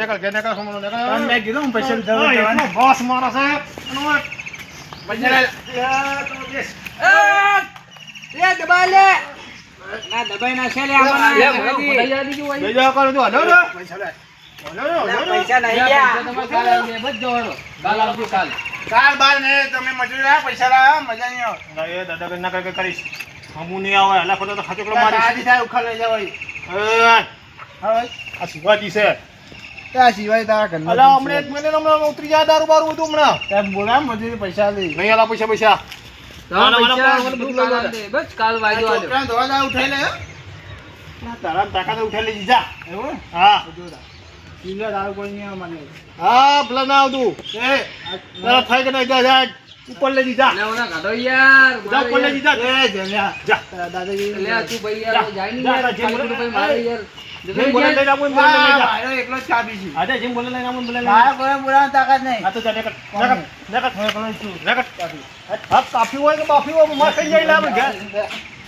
ઘેર સમજો ને તમને કીધું હું પૈસા એનો બોસ મારો છે પૈસા લે દબા લે ના દબાઈ ના છે લે આમાં બેજા કરો તો હલો પૈસા લે પૈસા નહીં લ્યા તમે કાલ આવી બસ જવાનો કાલ આવજો કાલ કાલ બાર ને તમે મજૂરી લાયા પૈસા લાયા મજા નહીં આવે એ દાદા ના કઈ કરીશ હમું નહીં આવે હલા ખોટો તો ખાચોકડો મારીશ આજી થાય ઉખા લઈ જાવ આ શિવાજી છે ત્યાં સિવાય તારા ઘરના અલા હમણે એક મહિને હમણાં ઉતરી જાય દારૂ બારું બધું હમણાં ત્યાં બોલા મજૂરી પૈસા લઈ નહીં આલા પૈસા બસ કાલ વાયદો આલ્યો છોકરાને ધોવા જાય ઉઠાઈ લે તારા તાકાત ઉઠેલી જીજા એવું હા પીલો દારૂ કોઈ નહીં આવે મને હા પેલા ના આવતું એ તારા થાય કે નહીં જાય ઉપર લઈ જીજા લે ઓના કાઢો યાર જા ઉપર લઈ જીજા એ જમ્યા જા દાદાજી લે તું ભાઈ યાર જાય નહીં યાર જેમ બોલે ભાઈ મારે યાર જેમ બોલે લઈને આવું એમ બોલે લઈ જા ભાઈનો એકલો જ કાપી છે આજે જેમ બોલે લઈને આવું બોલે લઈને મારા કોઈ બોલાવાની તાકાત નહીં આ તો જા નકટ હા કાફી હોય કે બાફી હોય માર થઈ જાય લાવ ઘેર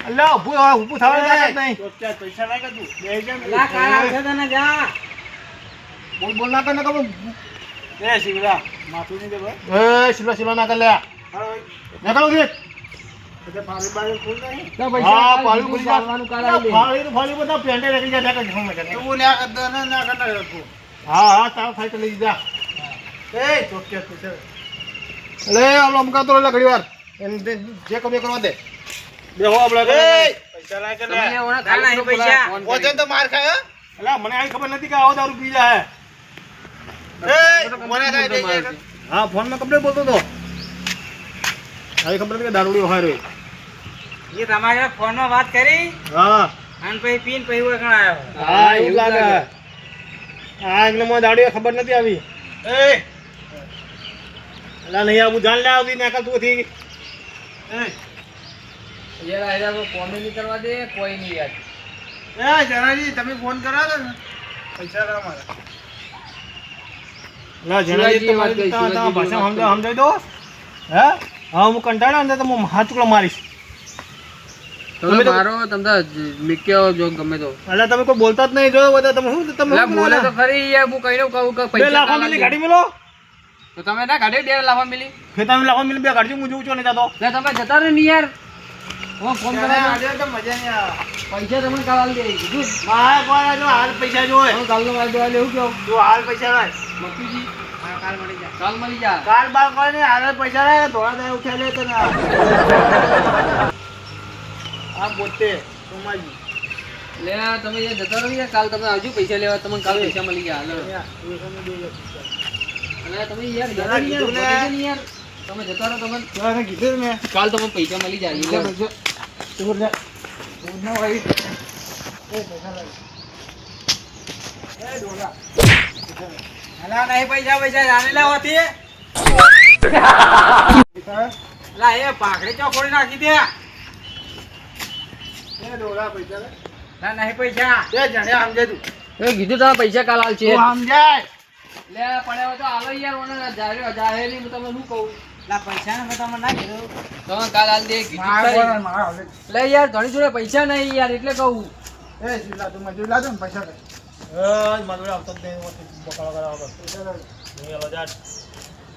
અલ્લા ઊભું થવાનું તાકાત નહીં પૈસા લાગે તું બે કેમ લા કાલ આવશે તને જા બોલ ના કર ને કબ એ શિવરા માથું નહીં દે ભાઈ એ સિલા ના કર લે નકળો દે એટલે પાણી બારી ખોલ નહીં તો હા પૈસા પાણી પૂરી ચાલવાનું કાલ આવી ફાળી બધા પેન્ટે રાખી જાય નકળ જમ કે તું ના કરતો ના કરતા તું હા તાવ થાય તો લઈ જા એ ચોક્કસ પૈસા લે આમ અમકા તો લે ઘડી વાર એને જે કમે કરવા દે બેહો આપણે પૈસા લાગે તમે ઓના કાલ નહીં પૈસા વજન તો માર ખાય અલા મને આ ખબર નથી કે આવો દારૂ પી જાય એ મને કાઈ દે હા ફોન માં કમ્પ્લેટ બોલતો તો આ ખબર નથી કે દારૂડી હોય રે એ તમારે ફોન માં વાત કરી હા અને પછી પીન પછી ઓળખાણ આવ્યો હા એવું લાગે હા એમને મને દારૂડી ખબર નથી આવી એ અલા નહીં આવું જાણ લે આવતી ને તું થી એ યાર આયરા તો કોમે નહીં કરવા દે કોઈ નહીં યાર એ જનાજી તમે ફોન કરા દો ને પૈસા લાવ મારા ના જણાજી તમારી ભાષા સમજાવી દો હે હા હું કંટાળ્યો ને તો હું હાથ ટુકડો મારીશ તમે મારો તમને મિક્યો જો ગમે તો એટલે તમે કોઈ બોલતા જ નહીં જો બધા તમે શું તમે લા બોલે તો ખરી યાર હું કહીને કહું કે 2 લાખ પૈસા મિલી ગાડી મેલો તો તમે ના કાઢે 2 લાખ મિલી ખેતા લાખ મિલી બે ગાડી હું જોઉં છું નહીં જાતો લે તમે જતા રહો ને યાર હું ફોન આજે કરાવ્યો તો મજા નહીં આવે પૈસા તમને કાલ આલી દે કીધું મારા કોઈ જો હાલ પૈસા જોવે હું કાલનો વાયદો આલે એવું કેવું તું હાલ પૈસા લાય મક્કીજી હા કાલ મળી જા કાલ મળી જા કાલ બાર કોઈ નહીં હાલ પૈસા લાય ધોળા દે ઉઠે લે તને આ બોતે સોમાજી લે તમે યાર જતા રહો યાર કાલ તમે આવજો પૈસા લેવા તમને કાલ પૈસા મળી ગયા હાલો અરે તમે યાર જતા રહો યાર કીધું ને. બોલે નહીં યાર તમે જતા રહો તમે તને કીધું મેં કાલ તમને પૈસા મળી જાય યાર તું ને ના ભાઈ એ પૈસા લાય એ ડોલા અલા નહીં પૈસા પૈસા જાને લે હોતી લા એ પાઘડી ચોખોડી નાખી દે એ ડોલા પૈસા લે ના નહીં પૈસા એ જાણ્યા સમજે તું એ કીધું તમે પૈસા કાલ આલ છે તું સમજાય લે પડ્યો તો હાલો યાર ઓને જાહેરી હું તમને શું કહું લા પૈસા ને તમે ના કીધું તમે કાલ આલ દે કીધું મારા ખરી. બોલા મારા હવે લે યાર ધણી જોડે પૈસા નહીં યાર એટલે કહું એ શિલા તું મજૂર લાદો ને પૈસા લે મારું આવતો જ નહીં બકાળો કરાવો પૈસા લે નહીં આલો જા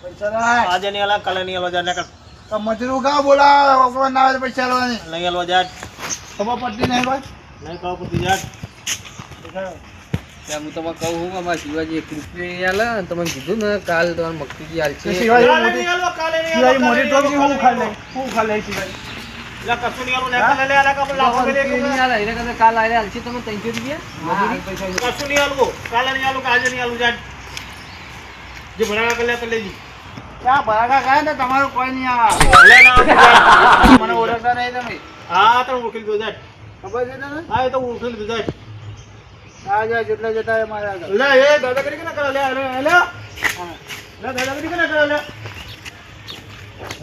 પૈસા લાય આજે નહીં આલા કાલે નહીં આલો જા નકર તો મજૂર કા બોલા ઓકવા ના આવે તો પૈસા લેવાની નહીં આલો જા ખબર પડતી નહીં ભાઈ નહીં કહો પૂછી જા પૈસા લે. લે હું તમને કહું હું અમારા શિવાજી એક રૂપિયા આલે અને તમે કીધું ને કાલ તમારે મક્કીજી આલ છે શિવાજી કાલે મોટી નહીં આલો કાલે નહીં શિવાજી આલો મોટી ટોપી હું ખાઈ લઈ હું ખાઈ લઈ શિવાજી લા કશું નહીં આલો ને કાલે લે આલા કાલે લાખો મેલે નહીં આલે એને કદાચ કાલ આલે આલશે તમે 300 રૂપિયા મજૂરી પૈસા કશું નહીં આલું કાલે નહીં આલું કે આજે નહીં આલું જા જે ભરાવા કલે તો લેજી ક્યાં ભરાકા ખાય ને તમારું કોઈ નહીં આવે લે ના મને ઓળખતા નહીં તમે હા તો ઉકેલ દો જા ખબર છે તને હા એ તો ઉકેલ દો જા આ જાય જેટલા જતા એ મારા આગળ લે એ દાદાગીરી કેના કરે લે લે લે હા દાદાગીરી કેના કરે લે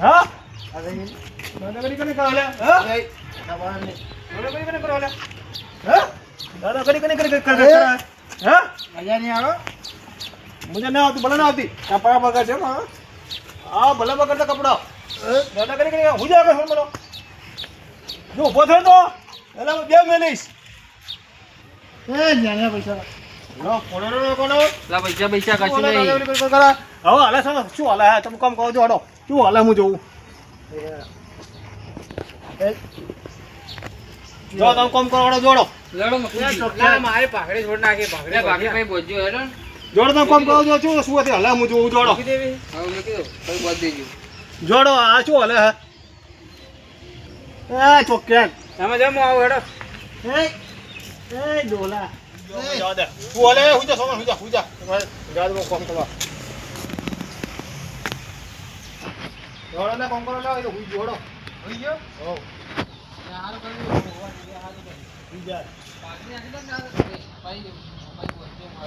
હા આ જઈ દાદાગીરી કેના કરે લે હા જઈ ખબર નહીં દાદાગીરી કેના કરે લે હા દાદાગીરી કેના કરે હા મજા નહીં આવે મુજે ના આવતી ભલે ના આવતી કપડા બગા છે મારા હા ભલે બગડતા કપડા દાદાગીરી કરે હું જા કે બોલો જો ઉભો થયો તો એટલે બે મેલીશ એ જાણ્યા પૈસા લો કોનો કોનો લા પૈસા પૈસા કશું હવે નહીં. હાલે છે શું હાલે હે તમે કામ કહો છો હડો શું હાલે હું જોઉં જો તમે કામ કરો હડો જોડો લડો મકુજી. ના મારી ભાખરી છોડ નાખી લે ભાખરી બાકી ભાઈ બોજો હેડો ને. જોડો તમે કામ કહો છો શું હતી હાલે હું જોઉં જોડો મૂકી દેવી હવે મૂકી દો પછી બોજ દેજો. જોડો આ શું હાલે હે એ ચોક્કસ તમે જેમ આવો હેડો એ ડોલા જા દે તું હાલે હું જા સોમન હું જા જા દે કામ કરવા જોડો ને કામ કરો લા એ હું જોડો હોઈ ગયો હો હાલ કરી હું જા પાછી આની તો ના ભાઈ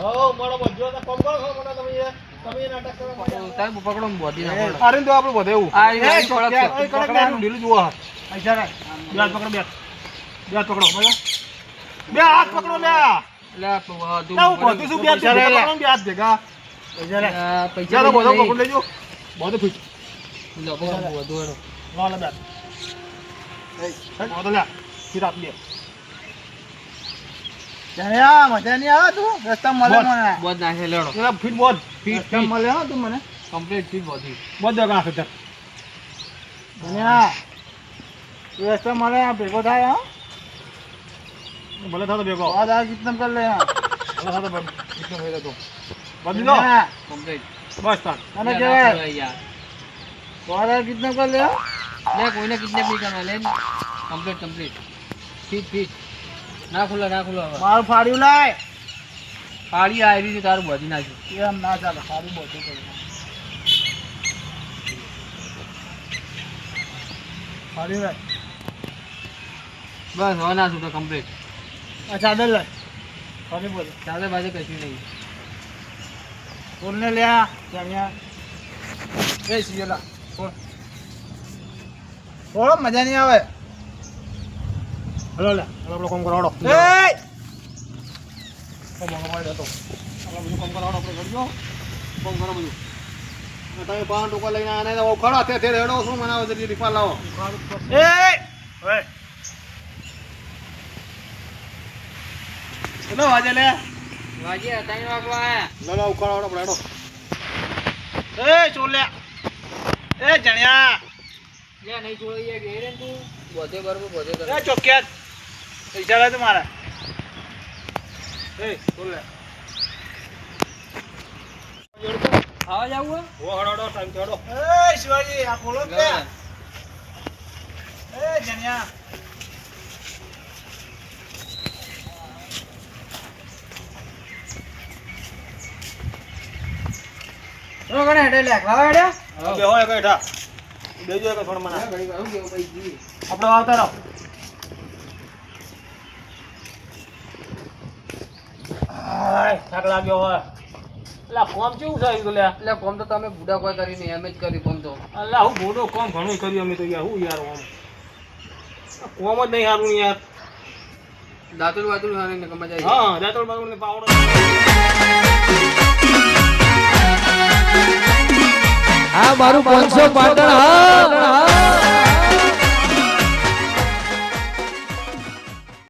હો મોડો બધો તો કામ કરો મોડો તમે નાટક કરો તાર પકડો ને બોધી ના પડો. આરે તો આપણે બધે એવું આ એ થોડાક છે. એ કડક ઢીલું જુઓ પૈસા રે બે હાથ પકડો બે હાથ પકડો બરાબર બે હાથ પકડો લે લે બધું ના હું બધું શું બે હાથ ભેગા પકડો બે હાથ ભેગા પૈસા રે પૈસા ચાલો બધો નહીં. પકડ લેજો બધું ફીટ લો, બધું હેડો. લો લે બે એ બધો લે ફીટ આપ લે મજા નહીં આવે તું રસ્તા મળે મને બોજ નાખે લેડો. એલા ફીટ બોધ ફીટ રસ્તા મળે હો તું મને કમ્પ્લીટ ફીટ બોધી. બોધ દે નાખે તે ધન્યા રસ્તા મળે આ ભેગો થાય હા ભલે થાતો ભેગો बाद आ कितना कर ले यहाँ ભલે થાતો ભેગો થઈ જતો બધી દો धन्या, કમ્પ્લીટ. બસ તાર અને લે, કેવાય ના યાર. बाद आ कितना कर ले यहाँ? લે કોઈને કિડનેપ નહીં કરવા લે કમ્પ્લીટ કમ્પ્લીટ ફીટ ફીટ ના ખુલ્લા હવે मार फाड़ियो लाए પાડી આવી છે તારું બોધી નાખ્યું. ये हम ना चलो फाड़ी बहुत ही फाड़ी लाए બસ હવે ના છૂટો કમ્પ્લીટ. अच्छा दल लाए फाड़ी बोल ચાલે બાજુ કશું નહીં. बोलने ले आ धनिया ए सीला छोड़ छोड़ मजा नहीं आवे હલો લે આપણે કામ કરાવડો ए કામ કરાવડો તો આપણે બધું કામ કરાવડો આપણે કરજો કામ કરો બધું અને તમે પાન ટોકા લઈને આને તો ખડા તે રેડો શું મનાવો જલ્દી રીપા લાવો ए હવે ચલો વાજે લે વાજી 3 વાગવા આયા. લો ઉખાડો આપણે હેડો ए छोले ए जणिया લે નહીં છોડીએ ઘેરે ને તું બોધે બરોબર બોધે કર. ए चौकिया पैसा लाए तुम्हारा એ બોલ લે ખાવા જાવું ઓ હડો ટાઈમ તો હડો ए शिवाजी आप बोलो હે? क्या ए जणिया તો કને હેડે લે ખાવા હેડે બે હોય બેઠા બેજો કે થોડ મને ઘડી વાર હું કેવું ભાઈ જી. આપણે આવતા રહો આય થાક લાગ્યો હોય અલા કોમ કેવું થાય તો લે એટલે કોમ તો તમે બુડા કોઈ કરી નહીં એમ જ કરી કોમ તો. અલા હું બોલો કોમ ઘણું કર્યું અમે તો યાર હું યાર કોમ કોમ જ નહીં સારું યાર દાતુર વાતુર હારી ને મજા આવી. હા દાતોડ બાતોડ ને પાવડો આ મારું 500 પાટણ હા